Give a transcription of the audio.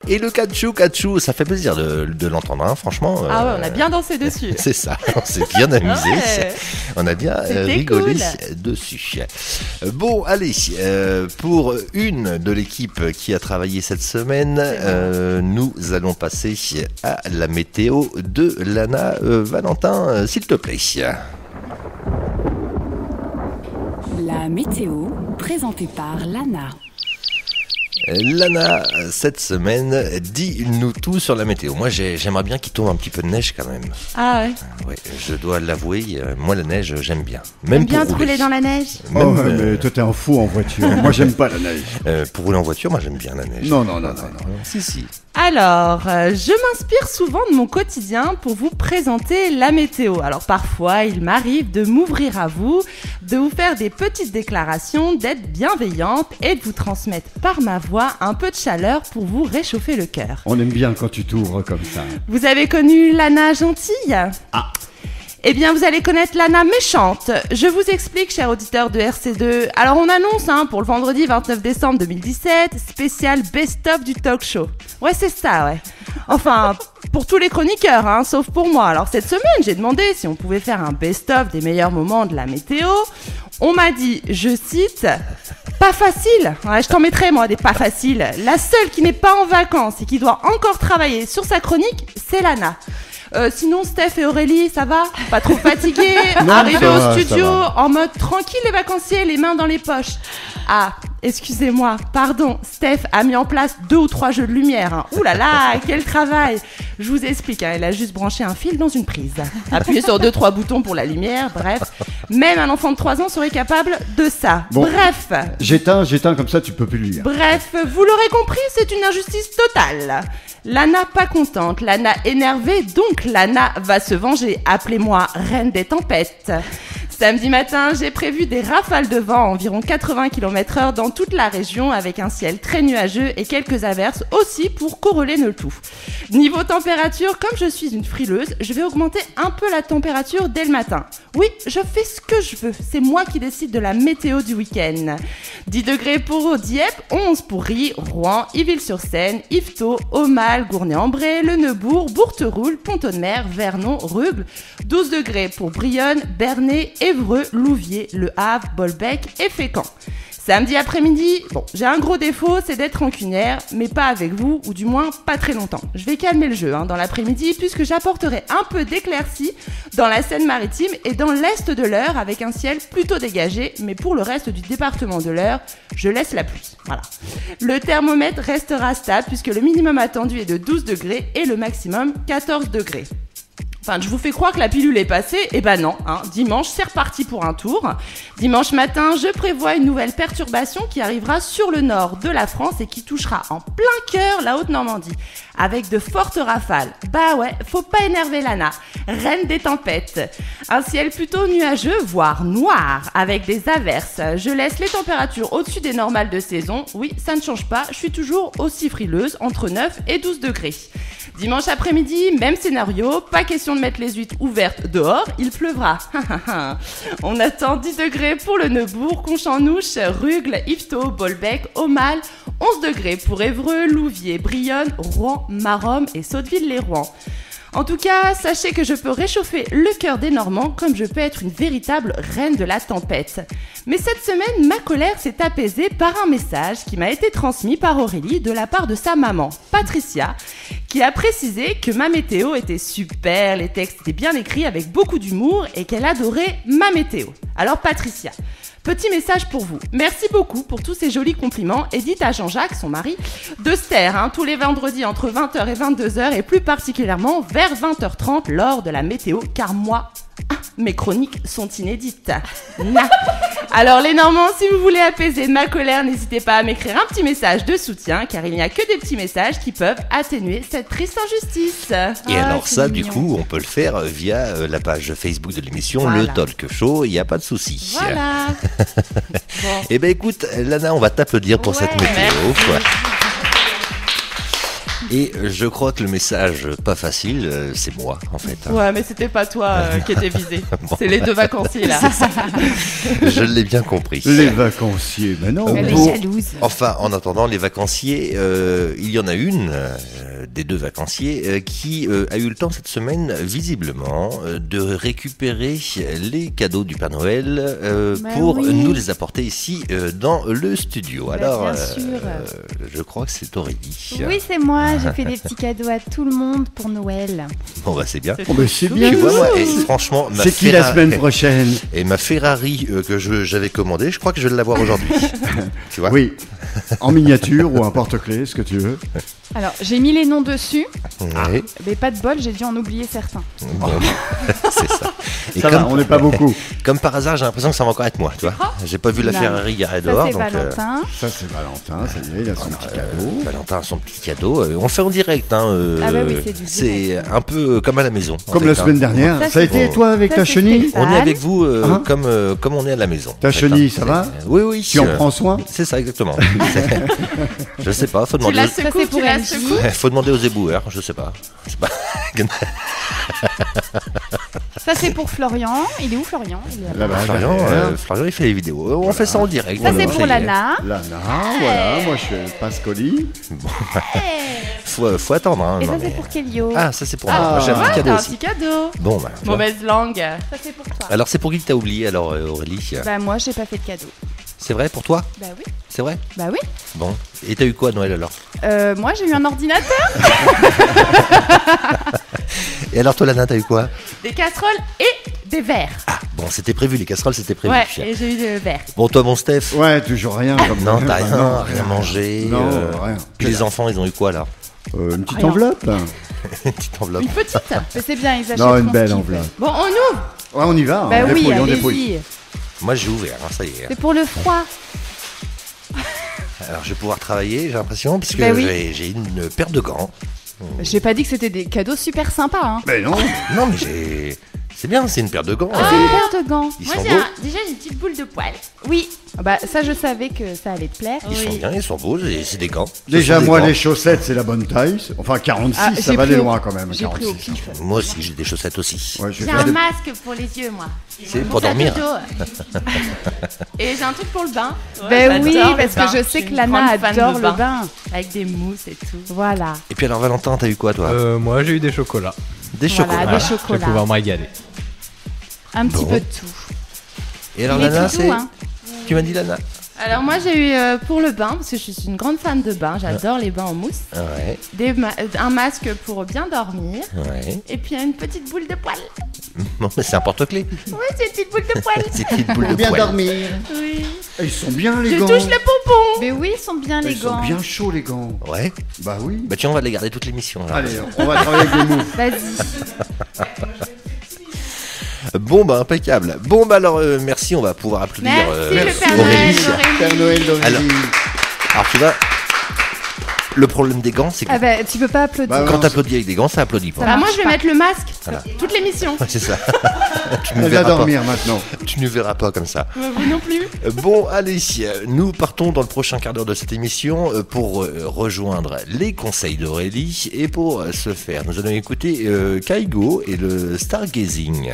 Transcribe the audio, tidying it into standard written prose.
Et le catchou, ça fait plaisir de l'entendre, hein, franchement. Ah ouais, on a bien dansé dessus. C'est ça, on s'est bien amusé. Ouais. On a bien rigolé dessus. Bon, allez, pour une de l'équipe qui a travaillé cette semaine, nous allons passer à la météo de Lana. Valentin, s'il te plaît. La météo, présentée par Lana. Lana, cette semaine, dis-nous tout sur la météo. Moi, j'aimerais bien qu'il tombe un petit peu de neige quand même. Ah ouais. Ouais, je dois l'avouer, moi la neige, j'aime bien. Même bien te rouler dans la neige. Mais toi t'es un fou en voiture. Moi j'aime pas la neige. Pour rouler en voiture, moi j'aime bien la neige. Non. Si. Alors, je m'inspire souvent de mon quotidien pour vous présenter la météo. Alors parfois, il m'arrive de m'ouvrir à vous, de vous faire des petites déclarations, d'être bienveillante et de vous transmettre par ma voix un peu de chaleur pour vous réchauffer le cœur. On aime bien quand tu t'ouvres comme ça. Vous avez connu Lana gentille ? Ah. Eh bien, vous allez connaître Lana méchante. Je vous explique, chers auditeurs de RC2. Alors, on annonce pour le vendredi 29 décembre 2017, spécial best-of du talk show. Ouais, c'est ça, ouais. Enfin, pour tous les chroniqueurs, sauf pour moi. Alors, cette semaine, j'ai demandé si on pouvait faire un best-of des meilleurs moments de la météo. On m'a dit, je cite, « Pas facile ». Ouais, je t'en mettrai, moi, des pas faciles. La seule qui n'est pas en vacances et qui doit encore travailler sur sa chronique, c'est Lana. Sinon, Steph et Aurélie, ça va ? Pas trop fatigués ? Arrivés au studio en mode tranquille les vacanciers, les mains dans les poches. Ah, excusez-moi, pardon, Steph a mis en place 2 ou 3 jeux de lumière. Ouh là là, quel travail ! Je vous explique, elle a juste branché un fil dans une prise. Appuyé sur 2-3 boutons pour la lumière, bref. Même un enfant de 3 ans serait capable de ça. Bon, bref. J'éteins, comme ça tu peux plus lire. Bref, vous l'aurez compris, c'est une injustice totale. Lana pas contente, Lana énervée, donc Lana va se venger. Appelez-moi Reine des Tempêtes. Samedi matin, j'ai prévu des rafales de vent à environ 80 km/h dans toute la région avec un ciel très nuageux et quelques averses aussi pour corroler le tout. Niveau température, comme je suis une frileuse, je vais augmenter un peu la température dès le matin. Oui, je fais ce que je veux, c'est moi qui décide de la météo du week-end. 10 degrés pour Dieppe, 11 pour Ries, Rouen, Iville-sur-Seine, Yvetot, Aumale, Gournay-en-Bray, Le Neubourg, Bourteroule, Pont-de-Mer, Vernon, Rugles, 12 degrés pour Brionne, Bernay, Évreux, Louviers, Le Havre, Bolbec et Fécamp. Samedi après-midi, j'ai un gros défaut, c'est d'être rancunière, mais pas avec vous, ou du moins pas très longtemps. Je vais calmer le jeu dans l'après-midi, puisque j'apporterai un peu d'éclaircie dans la Seine-Maritime et dans l'est de l'Eure, avec un ciel plutôt dégagé, mais pour le reste du département de l'Eure, je laisse la pluie. Voilà. Le thermomètre restera stable, puisque le minimum attendu est de 12 degrés et le maximum 14 degrés. Enfin, je vous fais croire que la pilule est passée, eh ben non, dimanche, c'est reparti pour un tour. Dimanche matin, je prévois une nouvelle perturbation qui arrivera sur le nord de la France et qui touchera en plein cœur la Haute-Normandie, avec de fortes rafales. Bah ouais, faut pas énerver Lana, reine des tempêtes. Un ciel plutôt nuageux, voire noir, avec des averses. Je laisse les températures au-dessus des normales de saison. Oui, ça ne change pas, je suis toujours aussi frileuse, entre 9 et 12 degrés. Dimanche après-midi, même scénario, pas question de mettre les huîtres ouvertes dehors, il pleuvra. On attend 10 degrés pour le Neubourg, Conchamnouche, Rugles, Yvetot, Bolbec, Aumale, 11 degrés pour Évreux, Louviers, Brionne, Rouen, Maromme et Sotteville-les-Rouen. En tout cas, sachez que je peux réchauffer le cœur des Normands comme je peux être une véritable reine de la tempête. Mais cette semaine, ma colère s'est apaisée par un message qui m'a été transmis par Aurélie de la part de sa maman, Patricia, qui a précisé que ma météo était super, les textes étaient bien écrits avec beaucoup d'humour et qu'elle adorait ma météo. Alors Patricia, petit message pour vous. Merci beaucoup pour tous ces jolis compliments et dites à Jean-Jacques, son mari, de se taire tous les vendredis entre 20h et 22h et plus particulièrement vers 20h30 lors de la météo car moi, mes chroniques sont inédites. Alors les Normands, si vous voulez apaiser ma colère, n'hésitez pas à m'écrire un petit message de soutien car il n'y a que des petits messages qui peuvent atténuer cette triste injustice. Et alors ça, du coup, on peut le faire via la page Facebook de l'émission, voilà. Le Talk Show, il n'y a pas de souci. Voilà. Bon. Eh ben écoute, Lana, on va t'applaudir pour cette météo. Et je crois que le message pas facile, c'est moi en fait. Hein. Ouais, mais c'était pas toi qui étais visé. Bon. C'est les deux vacanciers là. Je l'ai bien compris. Les vacanciers, mais non. Elle Bon. est jalouse. Enfin, en attendant, les vacanciers, il y en a une des deux vacanciers qui a eu le temps cette semaine, visiblement, de récupérer les cadeaux du Père Noël pour oui. nous les apporter ici dans le studio. Alors, bien sûr. je crois que c'est Aurélie. Oui, c'est moi. J'ai fait des petits cadeaux à tout le monde pour Noël. Bon, bah c'est bien. Oh, mais c'est bien. Tu vois, moi, et franchement, C'est qui la semaine prochaine? Et ma Ferrari que j'avais commandée, je crois que je vais l'avoir aujourd'hui. Tu vois? Oui, en miniature ou un porte-clés, ce que tu veux. Alors, j'ai mis les noms dessus, Ouais. mais pas de bol, j'ai dû en oublier certains. Bon, c'est ça. Et Ça va, on n'est pas beaucoup. Comme par hasard, j'ai l'impression que ça va encore être moi, tu vois. J'ai pas vu la Non. Ferrari garée Ça, dehors. c'est donc, Valentin. Ça, c'est Valentin, ça y est, il a son petit cadeau. Valentin a son petit cadeau. On le fait en direct. Hein, Ah bah oui, c'est du c'est direct. un peu comme à la maison. en Comme fait, la semaine dernière. Ça, Ça a c'est été, bon. toi, avec Ça, ta c'est chenille? Stéphane. On est avec vous Hein comme on est à la maison. Ta en fait, chenille, hein. ça va? Oui, oui. Tu en prends soin? C'est ça, exactement. Je sais pas, faut Tu demander, la Ça, c'est secoues, pour tu la MJ. secoues. faut demander aux éboueurs, je sais pas. C'est pas- Ça, c'est pour Florian. Il est où, Florian? Il est là-bas. Là-bas, Florian, derrière. Florian, il fait les vidéos. On fait ça en direct. Ça, c'est voilà, pour y est. Lana. Lana, voilà, moi je passe colis. Faut attendre. Hein, Et non, ça, c'est mais- pour Kelio. Ah, ça c'est pour Ah, moi. Moi, j'ai un ouais, petit cadeau t'as un aussi. petit cadeau. Bon, bah, tu vois. Mauvaise langue. Ça, c'est pour toi. Alors c'est pour qui que t'as oublié alors Aurélie? Bah, moi, j'ai pas fait de cadeau. C'est vrai pour toi? Bah oui. C'est vrai? Bah oui. Bon. Et t'as eu quoi à Noël alors? Moi, j'ai eu un ordinateur. Et alors toi Lana, t'as eu quoi? Des casseroles et des verres. Ah bon, c'était prévu, les casseroles c'était prévu. Ouais, et j'ai eu des verres. Bon toi mon Steph? Ouais, toujours rien. Comme Non, ça. t'as rien, Non, rien mangé. Non, rien. Puis les enfants, ils ont eu quoi là? Une petite Rien. enveloppe. Une petite enveloppe. Une petite. Mais c'est bien, ils achètent. Non, une belle enveloppe. Bon, on ouvre. Ouais, on y va. Bah on oui, dépouille, on dépouille. allez-y. Moi j'ai ouvert, hein, ça y est. C'est pour le froid. Alors je vais pouvoir travailler, j'ai l'impression, puisque Bah oui. j'ai une paire de gants. J'ai pas dit que c'était des cadeaux super sympas. Hein. Mais non. Non mais c'est bien, c'est une paire de gants. C'est une paire de gants. Ils Moi, sont j'ai beaux. déjà j'ai une petite boule de poil. Oui. Bah ça, je savais que ça allait te plaire. Ils sont bien, ils sont beaux, c'est des gants. Ce Déjà, sont des moi, gants. les chaussettes, c'est la bonne taille. Enfin, 46, Ah, ça j'ai va aller pris au- loin quand même. J'ai pris au 46. pif. Moi aussi, j'ai des chaussettes aussi. Ouais, je vais J'ai faire un des- masque pour les yeux, moi. C'est pour dormir. Et j'ai un truc pour le bain. Ben oui, j'adore le parce bain. que je suis sais que une Lana grande fan adore de le bain. Avec des mousses et tout. Voilà. Et puis alors Valentin, t'as eu quoi toi? Moi j'ai eu des chocolats. Des Voilà, chocolats. des Je vais chocolats. pouvoir me régaler. Un petit Bon. peu de tout. Et alors Mais Lana, tout, c'est... hein. Tu m'as dit Lana? Alors moi j'ai eu pour le bain, parce que je suis une grande fan de bain, j'adore les bains en mousse. Ouais, Un masque pour bien dormir. ouais. Et puis une petite boule de poil. Bon, mais c'est un porte-clés. Oui, c'est une petite boule de poil. C'est une boule de Bien poil. dormir. Oui. Ils sont bien les Je gants. touche les pompons. Mais oui, ils sont bien les Ils sont gants. bien chauds les gants. Ouais. Bah oui. Bah tiens, on va les garder toute l'émission. là. Allez, on va travailler avec des mots. Vas-y. Bon bah impeccable. Bon bah alors merci, on va pouvoir applaudir Merci le Père Noël, Aurélie. Aurélie. Père Noël d'Aurélie. Alors tu vois, le problème des gants, c'est que Ah bah, tu peux pas applaudir. Bah, quand t'applaudis avec des gants, ça applaudit pas. Ça Bah moi marche je vais pas. mettre le masque Voilà. toute l'émission. C'est ça. Tu ne Elle va verras dormir maintenant. pas. Tu ne verras pas comme ça. Vous non plus. Bon, allez, nous partons dans le prochain quart d'heure de cette émission pour rejoindre les conseils d'Aurélie. Et pour ce faire, nous allons écouter Kaigo et le Stargazing.